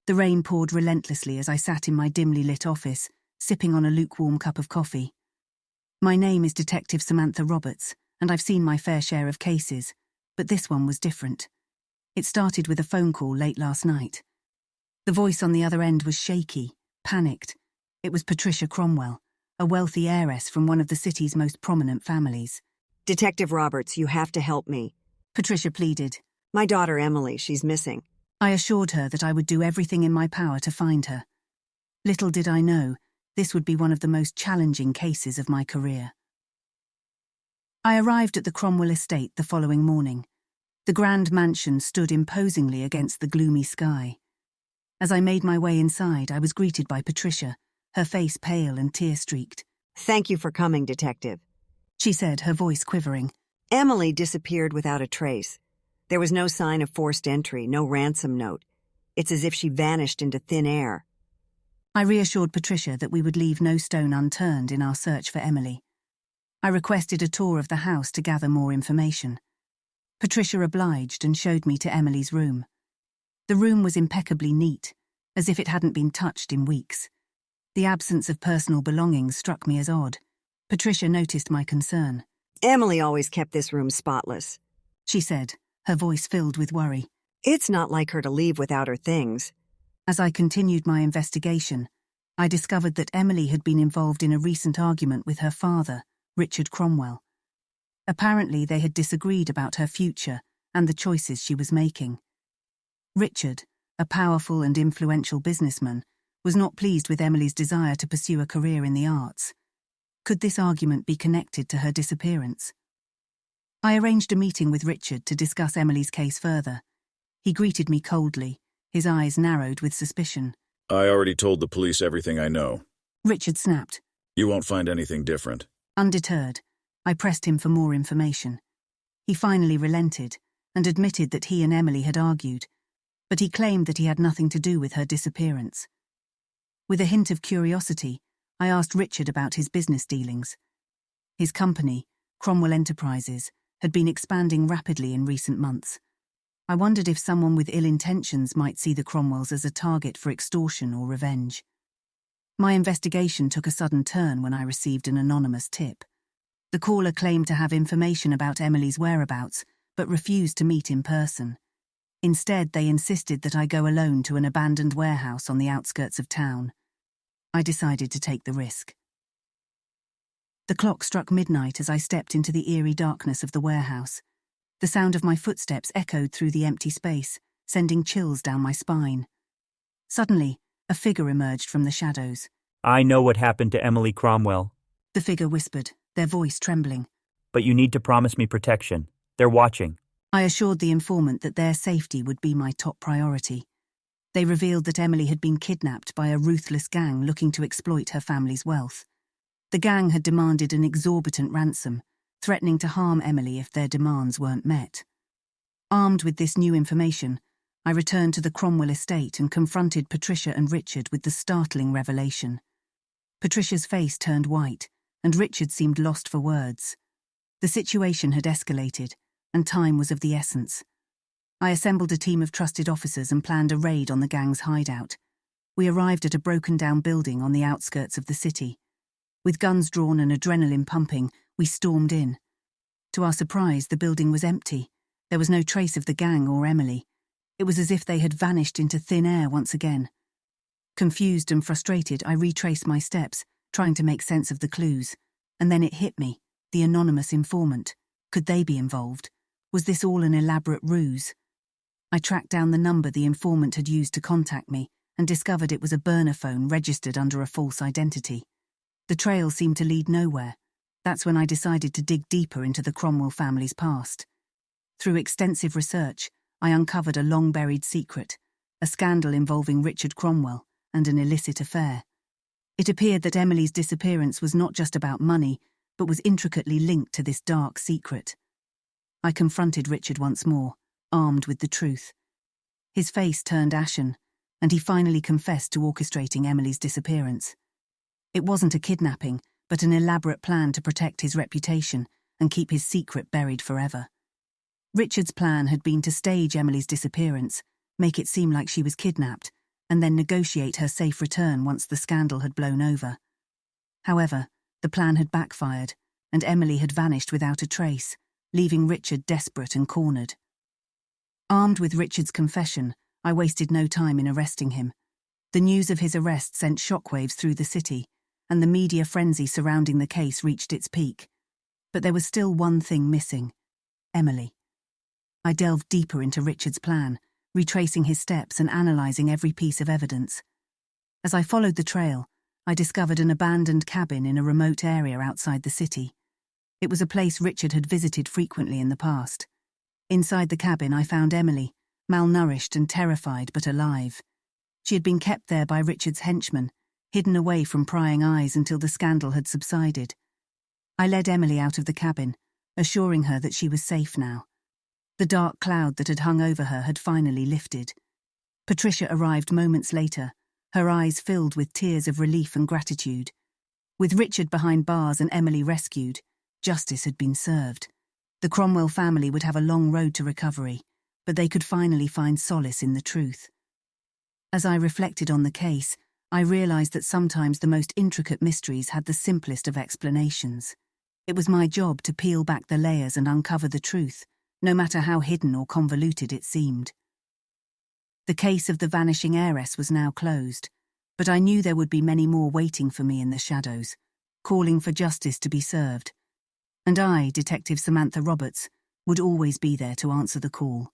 The rain poured relentlessly as I sat in my dimly lit office, sipping on a lukewarm cup of coffee. My name is Detective Samantha Roberts, and I've seen my fair share of cases, but this one was different. It started with a phone call late last night. The voice on the other end was shaky, panicked. It was Patricia Cromwell, a wealthy heiress from one of the city's most prominent families. Detective Roberts, you have to help me. Patricia pleaded. My daughter Emily, she's missing. I assured her that I would do everything in my power to find her. Little did I know, this would be one of the most challenging cases of my career. I arrived at the Cromwell estate the following morning. The grand mansion stood imposingly against the gloomy sky. As I made my way inside, I was greeted by Patricia, her face pale and tear-streaked. Thank you for coming, Detective, she said, her voice quivering. Emily disappeared without a trace. There was no sign of forced entry, no ransom note. It's as if she vanished into thin air. I reassured Patricia that we would leave no stone unturned in our search for Emily. I requested a tour of the house to gather more information. Patricia obliged and showed me to Emily's room. The room was impeccably neat, as if it hadn't been touched in weeks. The absence of personal belongings struck me as odd. Patricia noticed my concern. Emily always kept this room spotless, she said, her voice filled with worry. It's not like her to leave without her things. As I continued my investigation, I discovered that Emily had been involved in a recent argument with her father, Richard Cromwell. Apparently, they had disagreed about her future and the choices she was making. Richard, a powerful and influential businessman, was not pleased with Emily's desire to pursue a career in the arts. Could this argument be connected to her disappearance? I arranged a meeting with Richard to discuss Emily's case further. He greeted me coldly, his eyes narrowed with suspicion. I already told the police everything I know. Richard snapped. You won't find anything different. Undeterred, I pressed him for more information. He finally relented and admitted that he and Emily had argued, but he claimed that he had nothing to do with her disappearance. With a hint of curiosity, I asked Richard about his business dealings. His company, Cromwell Enterprises, had been expanding rapidly in recent months. I wondered if someone with ill intentions might see the Cromwells as a target for extortion or revenge. My investigation took a sudden turn when I received an anonymous tip. The caller claimed to have information about Emily's whereabouts, but refused to meet in person. Instead, they insisted that I go alone to an abandoned warehouse on the outskirts of town. I decided to take the risk. The clock struck midnight as I stepped into the eerie darkness of the warehouse. The sound of my footsteps echoed through the empty space, sending chills down my spine. Suddenly, a figure emerged from the shadows. I know what happened to Emily Cromwell. The figure whispered, their voice trembling. But you need to promise me protection. They're watching. I assured the informant that their safety would be my top priority. They revealed that Emily had been kidnapped by a ruthless gang looking to exploit her family's wealth. The gang had demanded an exorbitant ransom, threatening to harm Emily if their demands weren't met. Armed with this new information, I returned to the Cromwell estate and confronted Patricia and Richard with the startling revelation. Patricia's face turned white, and Richard seemed lost for words. The situation had escalated, and time was of the essence. I assembled a team of trusted officers and planned a raid on the gang's hideout. We arrived at a broken-down building on the outskirts of the city. With guns drawn and adrenaline pumping, we stormed in. To our surprise, the building was empty. There was no trace of the gang or Emily. It was as if they had vanished into thin air once again. Confused and frustrated, I retraced my steps, trying to make sense of the clues. And then it hit me, the anonymous informant. Could they be involved? Was this all an elaborate ruse? I tracked down the number the informant had used to contact me and discovered it was a burner phone registered under a false identity. The trail seemed to lead nowhere. That's when I decided to dig deeper into the Cromwell family's past. Through extensive research, I uncovered a long-buried secret, a scandal involving Richard Cromwell and an illicit affair. It appeared that Emily's disappearance was not just about money, but was intricately linked to this dark secret. I confronted Richard once more, armed with the truth. His face turned ashen, and he finally confessed to orchestrating Emily's disappearance. It wasn't a kidnapping, but an elaborate plan to protect his reputation and keep his secret buried forever. Richard's plan had been to stage Emily's disappearance, make it seem like she was kidnapped, and then negotiate her safe return once the scandal had blown over. However, the plan had backfired, and Emily had vanished without a trace, leaving Richard desperate and cornered. Armed with Richard's confession, I wasted no time in arresting him. The news of his arrest sent shockwaves through the city, and the media frenzy surrounding the case reached its peak. But there was still one thing missing: Emily. I delved deeper into Richard's plan, retracing his steps and analysing every piece of evidence. As I followed the trail, I discovered an abandoned cabin in a remote area outside the city. It was a place Richard had visited frequently in the past. Inside the cabin, I found Emily, malnourished and terrified but alive. She had been kept there by Richard's henchmen, hidden away from prying eyes until the scandal had subsided. I led Emily out of the cabin, assuring her that she was safe now. The dark cloud that had hung over her had finally lifted. Patricia arrived moments later, her eyes filled with tears of relief and gratitude. With Richard behind bars and Emily rescued, justice had been served. The Cromwell family would have a long road to recovery, but they could finally find solace in the truth. As I reflected on the case, I realized that sometimes the most intricate mysteries had the simplest of explanations. It was my job to peel back the layers and uncover the truth, no matter how hidden or convoluted it seemed. The case of the Vanishing Heiress was now closed, but I knew there would be many more waiting for me in the shadows, calling for justice to be served. And I, Detective Samantha Roberts, would always be there to answer the call.